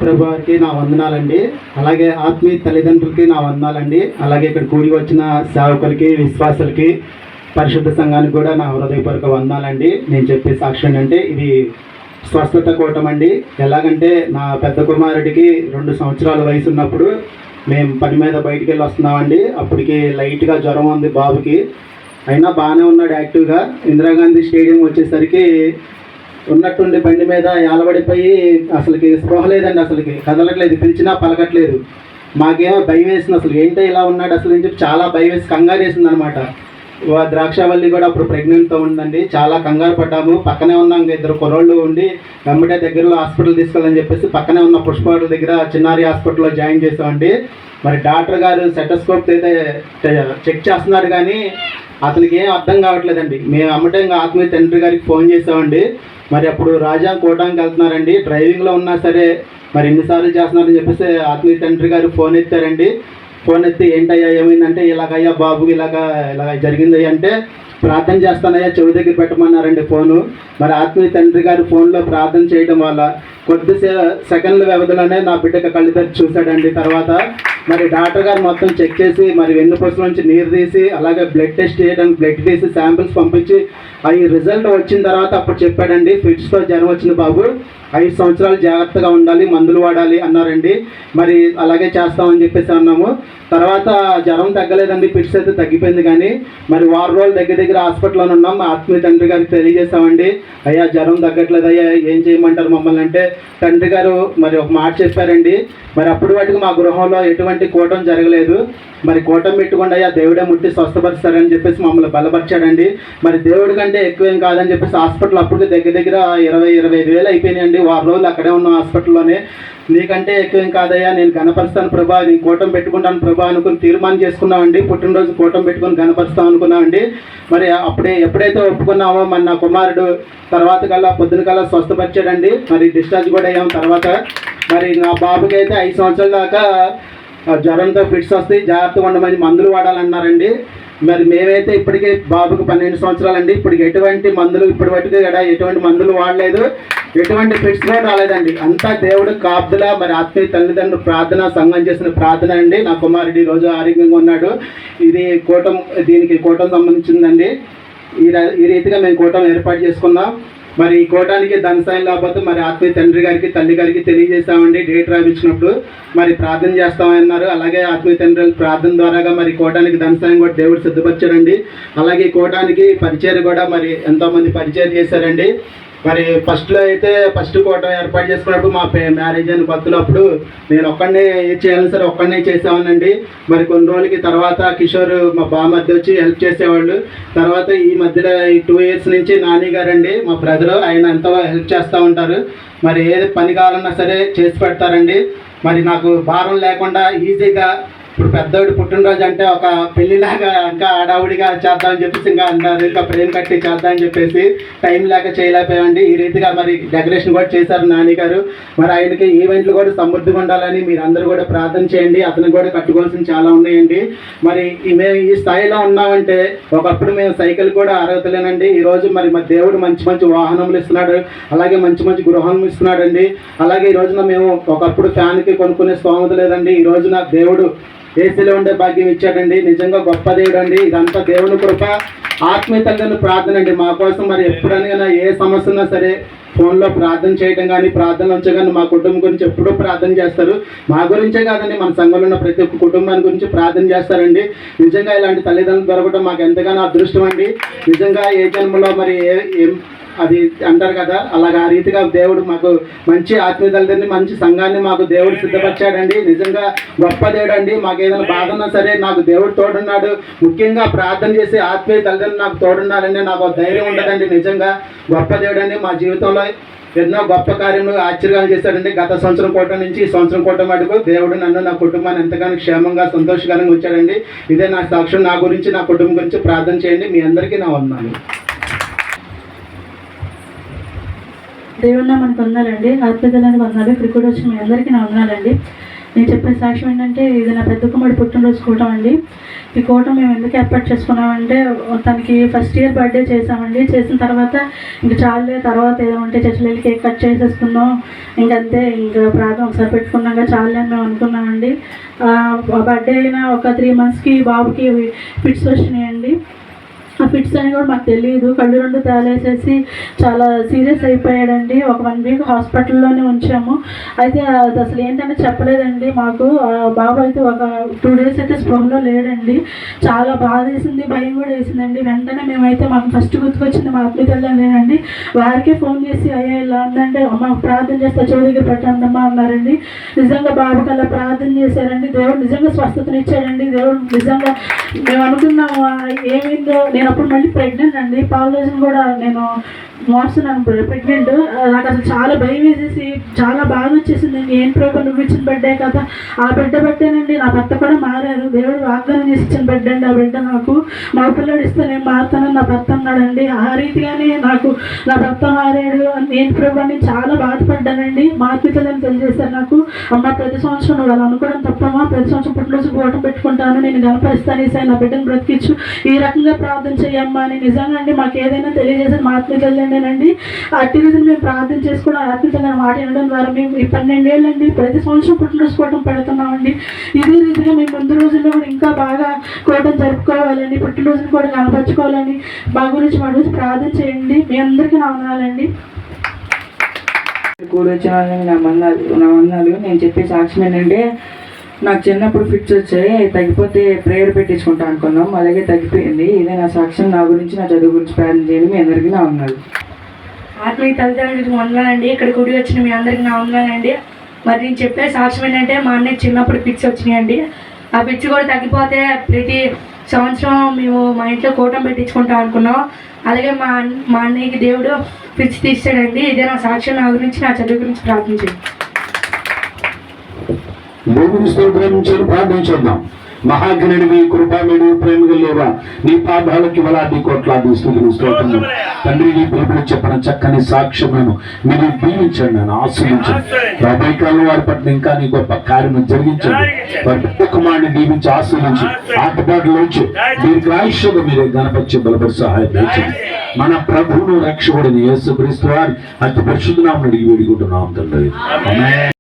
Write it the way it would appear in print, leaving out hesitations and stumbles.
ప్రభువారికి నా వందనాలండి. అలాగే ఆత్మీయ తల్లిదండ్రులకి నా వందనాలండి. అలాగే ఇక్కడ కూడి వచ్చిన సేవకులకి, విశ్వాసులకి, పరిశుద్ధ సంఘానికి కూడా నా హృదయపూర్వక వందనాలండి. నేను చెప్పే సాక్ష్యం అంటే ఇది స్వస్థత కూటం అండి. ఎలాగంటే నా పెద్ద కుమారుడికి 2 సంవత్సరాల వయసు ఉన్నప్పుడు మేము పని మీద బయటికి వెళ్ళి వస్తున్నామండి. అప్పటికి లైట్గా జ్వరం ఉంది బాబుకి, అయినా బాగానే ఉన్నాడు యాక్టివ్గా. ఇందిరాగాంధీ స్టేడియం వచ్చేసరికి ఉన్నట్టుండి బండి మీద ఏలబడిపోయి అసలుకి స్పృహ లేదండి, అసలుకి కదలట్లేదు, పిలిచినా పలకట్లేదు. మాకేమో భయం వేసింది, అసలు ఏంటో ఇలా ఉన్నాడు అసలు అని చెప్పి చాలా భయం వేసి కంగారు వేసింది అనమాట. ద్రాక్షావల్లి కూడా అప్పుడు ప్రెగ్నెంట్తో ఉందండి. చాలా కంగారు పడ్డాము. పక్కనే ఉన్న 2 కుర్రోళ్ళు ఉండి వెంబడే దగ్గరలో హాస్పిటల్ తీసుకెళ్ళని చెప్పేసి పక్కనే ఉన్న పుష్పవాటి దగ్గర చిన్నారి హాస్పిటల్లో జాయిన్ చేసామండి. మరి డాక్టర్ గారు సెటోస్కోప్ అయితే చెక్ చేస్తున్నాడు, కానీ అతనికి ఏం అర్థం కావట్లేదండి. మేము అమ్మటే ఇంకా ఆత్మీయ తండ్రి గారికి ఫోన్ చేసామండి. మరి అప్పుడు రాజా కోటానికి వెళ్తున్నారండి, డ్రైవింగ్లో ఉన్నా సరే మరి ఎన్నిసార్లు చేస్తున్నారని చెప్పేసి ఆత్మీయ తండ్రి గారు ఫోన్ ఎత్తారండి. ఫోన్ ఎత్తి ఏంటయ్యా ఏమైందంటే ఇలాగయ్యా బాబు ఇలా జరిగిందయ్యా అంటే ప్రార్థన చేస్తానయ్యా చెవి దగ్గర పెట్టమన్నారండి ఫోను. మరి ఆత్మీయ తండ్రి గారు ఫోన్లో ప్రార్థన చేయడం వల్ల కొద్ది సెకండ్ల వ్యవధిలోనే నా బిడ్డకి కళ్ళు తెరిచి చూశాడండి. తర్వాత మరి డాక్టర్ గారు మొత్తం చెక్ చేసి మరి వెన్నుపూస నుంచి నీరు తీసి అలాగే బ్లడ్ టెస్ట్ చేయడానికి బ్లడ్ తీసి శాంపిల్స్ పంపించి అవి రిజల్ట్ వచ్చిన తర్వాత అప్పుడు చెప్పాడండి, ఫిట్స్తో జ్వరం వచ్చిన బాబు, 5 సంవత్సరాలు జాగ్రత్తగా ఉండాలి, మందులు వాడాలి అన్నారండి. మరి అలాగే చేస్తామని చెప్పేసి అన్నాము. తర్వాత జ్వరం తగ్గలేదండి, ఫిట్స్ అయితే తగ్గిపోయింది. కానీ మరి 6 రోజులు దగ్గర హాస్పిటల్లో ఉన్నాం. ఆత్మీయ తండ్రి గారికి తెలియజేస్తామండి, అయ్యా జ్వరం తగ్గట్లేదు అయ్యా, ఏం చేయమంటారు మమ్మల్ని అంటే తండ్రి గారు మరి ఒక మాట చెప్పారండి. మరి అప్పుడు వాటికి మా గృహంలో ఎటువంటి కూటం జరగలేదు. మరి కూటం పెట్టుకుండా అయ్యా దేవుడే ముట్టి స్వస్థపరుస్తారని చెప్పేసి మమ్మల్ని బలపరిచాడండి. మరి దేవుడి కంటే ఎక్కువేం కాదని చెప్పేసి హాస్పిటల్ అప్పుడు దగ్గర 20-25 వేలు అయిపోయినాయండి. 6 రోజులు అక్కడే ఉన్నాం హాస్పిటల్లోనే. నీకంటే ఎక్కువేం కాదయ్యా, నేను గణపరుస్తాను ప్రభా, నేను కూటం పెట్టుకుంటాను ప్రభా అనుకుని తీర్మానం చేసుకున్నామండి. పుట్టినరోజు కూటం పెట్టుకుని గణపరుస్తాం అనుకున్నామండి. మరి ఎప్పుడైతే ఒప్పుకున్నామో మరి నా కుమారుడు తర్వాత కల్లా పొద్దున కల్లా స్వస్థపరిచాడండి. మరి డిశ్చార్జ్ కూడా అయ్యాం. తర్వాత మరి నా బాబుకి అయితే 5 సంవత్సరాల దాకా జ్వరంతో ఫిట్స్ వస్తాయి, జాగ్రత్తగా ఉండమని మందులు వాడాలన్నారండి. మరి మేమైతే ఇప్పటికీ బాబుకి 12 సంవత్సరాలండి. ఇప్పటికి ఎటువంటి మందులు ఎటువంటి మందులు వాడలేదు, ఎటువంటి ఫిట్స్ కూడా రాలేదండి. అంతా దేవుడు కాపుదల, మరి ఆత్మీయ తల్లిదండ్రులు ప్రార్థన, సంఘం చేసిన ప్రార్థన అండి. నా కుమారుడు ఈరోజు ఆరోగ్యంగా ఉన్నాడు. దీనికి కూటం సంబంధించిందండి. ఈ రీతిగా మేము కూటం ఏర్పాటు చేసుకున్నాం. మరి ఈ కూటానికి ధన సాయం లేకపోతే మరి ఆత్మీయ తండ్రి గారికి, తల్లి గారికి తెలియజేస్తామండి. డేట్ రాయించినప్పుడు మరి ప్రార్థన చేస్తామన్నారు. అలాగే ఆత్మీయ తండ్రి ప్రార్థన ద్వారాగా మరి కూటానికి ధన సాయం కూడా దేవుడు సిద్ధపరిచాడండి. అలాగే కూటానికి పరిచయం కూడా మరి ఎంతోమంది పరిచయం చేశారండి. మరి ఫస్ట్ కూటం ఏర్పాటు చేసుకున్నప్పుడు మా మ్యారేజ్ అని కొత్తలో అప్పుడు నేను ఒక్కడనే చేయాలని సరే ఒక్కడనే చేసేవానండి. మరి కొన్ని రోజులకి తర్వాత కిషోర్ మా బామర్ది వచ్చి హెల్ప్ చేసేవాళ్ళు. తర్వాత ఈ మధ్యలో ఈ 2 ఇయర్స్ నుంచి నాని గారండి మా బ్రదర్, ఆయన ఎంతో హెల్ప్ చేస్తూ ఉంటారు. మరి ఏది పని కావాలన్నా సరే చేసి పెడతారండి. మరి నాకు భారం లేకుండా ఈజీగా ఇప్పుడు పెద్దోడి పుట్టినరోజు అంటే ఒక పెళ్లిలాగా ఇంకా ఆడావుడిగా చేద్దామని చెప్పేసి ఇంకా అన్నారు, ఇంకా ఫ్రేమ్ కట్టి చేద్దామని చెప్పేసి టైం లేక చేయలేకపోయామండి. ఈ రీతిగా మరి డెకరేషన్ కూడా చేశారు నాని గారు. మరి ఆయనకి ఈవెంట్లు కూడా సమృద్ధిగా ఉండాలని మీరు అందరూ కూడా ప్రార్థన చేయండి. అతను కూడా కట్టుకోవాల్సిన చాలా ఉన్నాయండి. మరి మేము ఈ స్థాయిలో ఉన్నామంటే ఒకప్పుడు మేము సైకిల్ కూడా అర్హతలేనండి. ఈరోజు మరి దేవుడు మంచి వాహనములు ఇస్తున్నాడు, అలాగే మంచి గృహాలు ఇస్తున్నాడండి. అలాగే ఈ రోజున మేము ఒకప్పుడు ఫ్యాన్కి కొనుక్కునే స్తోమత లేదండి. ఈ రోజున దేవుడు ఏసీలో ఉండే భాగ్యం ఇచ్చాడండి. నిజంగా గొప్ప దేవుడు అండి. ఇదంతా దేవుని కృప, ఆత్మీయ తల్లిదండ్రుల ప్రార్థన అండి. మా కోసం మరి ఎప్పుడైనా ఏ సమస్య ఉన్నా సరే ఫోన్లో ప్రార్థన చేయడం కానీ, ప్రార్థన ఉంచే కానీ మా కుటుంబం గురించి ఎప్పుడూ ప్రార్థన చేస్తారు. మా గురించే కాదండి, మన సంఘంలో ఉన్న ప్రతి ఒక్క కుటుంబాన్ని గురించి ప్రార్థన చేస్తారండి. నిజంగా ఇలాంటి తల్లిదండ్రులు దొరకడం మాకు ఎంతగానో అదృష్టం అండి. నిజంగా ఏ జన్మలో మరి అది అంటారు కదా, అలాగా ఆ రీతిగా దేవుడు మాకు మంచి ఆత్మీయ తల్లిదండ్రులని, మంచి సంఘాన్ని మాకు దేవుడు సిద్ధపరిచాడండి. నిజంగా గొప్ప దేవుడు అండి. మాకు ఏదైనా బాధ ఉన్నా సరే నాకు దేవుడు తోడున్నాడు. ముఖ్యంగా ప్రార్థన చేసి ఆత్మీయ తల్లిదండ్రులు నాకు తోడున్నారని నాకు ధైర్యం ఉండదండి. నిజంగా గొప్ప దేవుడు అండి. మా జీవితంలో ఎన్నో గొప్ప కార్యములు, ఆశ్చర్యాలు చేశాడండి. గత సంవత్సరం కోట నుంచి ఈ సంవత్సరం కోట మటుకు దేవుడు నన్ను, నా కుటుంబాన్ని ఎంతగానో క్షేమంగా, సంతోషకరంగా ఉంచాడండి. ఇదే నా సాక్ష్యం. నా గురించి, నా కుటుంబం గురించి ప్రార్థన చేయండి. మీ అందరికీ నా వందనాలు. దేవుడిన మనకు వందాలండి, ఆత్మీయతలకు వందాలు. ఇక్కడికి కూడా వచ్చి మీ అందరికీ నా వందనాలండి. నేను చెప్పే సాక్ష్యం ఏంటంటే, ఇది నా పెద్ద కుమారుడు పుట్టినరోజు కూటం అండి. ఈ కూటం మేము ఎందుకు ఏర్పాటు చేసుకున్నామంటే, తనకి ఫస్ట్ ఇయర్ బర్త్డే చేసామండి. చేసిన తర్వాత ఇంక చాలే, తర్వాత ఏదో ఉంటే చర్చిలో వెళ్ళి కేక్ కట్ చేసేసుకుందాం, ఇంకంతే, ఇంకా ప్రార్థన ఒకసారి పెట్టుకున్నాక చాలే అని మేము అనుకున్నామండి. బర్త్డే అయిన ఒక 3 monthsకి బాబుకి ఫిట్స్ వచ్చినాయండి. ఆ ఫిట్స్ అని కూడా మాకు తెలియదు. కళ్ళు 2 తేలేసేసి చాలా సీరియస్ అయిపోయాడండి. ఒక 1 week హాస్పిటల్లోనే ఉంచాము. అయితే అది అసలు ఏంటంటే చెప్పలేదండి మాకు. బాబు అయితే ఒక 2 days అయితే స్పృహలో లేడండి. చాలా బాధ వేసింది, భయం కూడా వేసిందండి. వెంటనే మేమైతే మాకు ఫస్ట్ గుర్తుకొచ్చింది మా ఆత్మీయతల్లేనండి. వారికే ఫోన్ చేసి అయ్యా ఇలా ఉందంటే, అమ్మ ప్రార్థన చేస్తే చెవి దగ్గర పెట్టండమ్మా అన్నారండి. నిజంగా బాబుకి అలా ప్రార్థన చేశారండి. దేవుడు నిజంగా స్వస్థతనిచ్చాడండి. దేవుడు నిజంగా మేము అనుకున్నాము ఏమైందో. నేను అప్పుడు మళ్ళీ ప్రెగ్నెంట్ అండి. పాలరేషన్ కూడా నేను మోస్తున్నాను, ప్రెగ్నెంట్. నాకు అసలు చాలా భయం వేసేసి చాలా బాధ వచ్చేసిందండి. ఏం ప్రభు నువ్వు ఇచ్చిన బిడ్డే కదా, ఆ బిడ్డ బట్టేనండి నా భర్త కూడా మారారు. దేవుడు వాగ్దానం చేసి ఇచ్చిన బిడ్డ అండి ఆ బిడ్డ. నాకు మా పిల్లడు ఇస్తే నేను మారుతానని నా భర్త అన్నాడండి. ఆ రీతిగానే నాకు నా భర్త మారాడు. నేను ప్రభు అని చాలా బాధపడ్డానండి. మా ఆత్మీయతలను తెలియజేశారు నాకు. అమ్మ ప్రతి సంవత్సరం నువ్వు అలా అనుకోవడం తప్పమ్మా, ప్రతి సంవత్సరం పుట్టినరోజు ఓటం పెట్టుకుంటాను, నేను గణపరిస్తాను, నా బిడ్డను బ్రతికించు, ఈ రకంగా ప్రార్థన చేయమ్మా అని నిజంగా అండి మాకు ఏదైనా తెలియజేసేది మా ఆత్మీయతలేనండి. అట్టి రోజులు మేము ప్రార్థన చేసుకోవడం, ఆత్మీయతల మాట వినడం ద్వారా మేము ఈ 12 ఏళ్ళండి ప్రతి సంవత్సరం పుట్టినరోజు కోటం పెడుతున్నామండి. ఇదే రీతిగా మేము ముందు రోజుల్లో కూడా ఇంకా బాగా కోటం జరుపుకోవాలని, పుట్టినరోజును కూడా కనపరుచుకోవాలని మా గురించి మా గురించి ప్రార్థన చేయండి. మీ అందరికీ నా వందనాలండి. కూడి వచ్చిన వాళ్ళని నా వందనాలు. నేను చెప్పే సాక్ష్యం ఏంటంటే, నాకు చిన్నప్పుడు ఫిట్స్ వచ్చాయి, తగ్గిపోతే ప్రేయర్ పెట్టించుకుంటా అనుకున్నాం, అలాగే తగ్గిపోయింది. ఇదే నా సాక్ష్యం. నా గురించి, నా చదువు గురించి ప్రార్థన చేయండి. మీ అందరికీ నా వందనాలు. ఆత్మీయ తల్లిదండ్రులకు వందనాలండి. ఇక్కడ కూడి వచ్చిన మీ అందరికీ నా వందనాలండి. మరి నేను చెప్పే సాక్ష్యం ఏంటంటే, మా అన్నయ్య చిన్నప్పుడు ఫిట్స్ వచ్చినాయండి. ఆ ఫిట్స్ కూడా తగ్గిపోతే ప్రతి సంవత్సరం మేము మా ఇంట్లో కూటం పెట్టించుకుంటాం అనుకున్నాం. అలాగే మా అన్నయ్యకి దేవుడు ఫిట్స్ తీసాడండి. ఇదే నా సాక్ష్యం. నా గురించి, నా చదువు గురించి ప్రార్థించండి. దేవుని స్తోత్రం ప్రార్థించుద్దాం. మహాగణుడివి, కృపామేడు, ప్రేమగలేవా, నీ పాదాలకి వలాది కోట్లాది స్తుతులు స్తోత్రము. తండ్రి, నీ పిలుపులు చెప్పిన చక్కని సాక్ష్యములను మీరు దీవించండి, నన్ను ఆశ్రయించండి. రాబోయే కాలంలో వారి పట్ల ఇంకా నీ గొప్ప కార్యము జరిగించండి. వారి పెద్ద కుమారుని దీవించి ఆశ్రయించి ఆటపాటలోంచి దీర్ఘాయుష్యుగా మీరే గణపరిచి బలపరి సహాయం చేయండి. మన ప్రభువును రక్షకుడిని యేసుక్రీస్తు వారి అతి పరిశుద్ధ నామమున అడిగి వేడుకుంటున్నాం తండ్రి. ఆమేన్.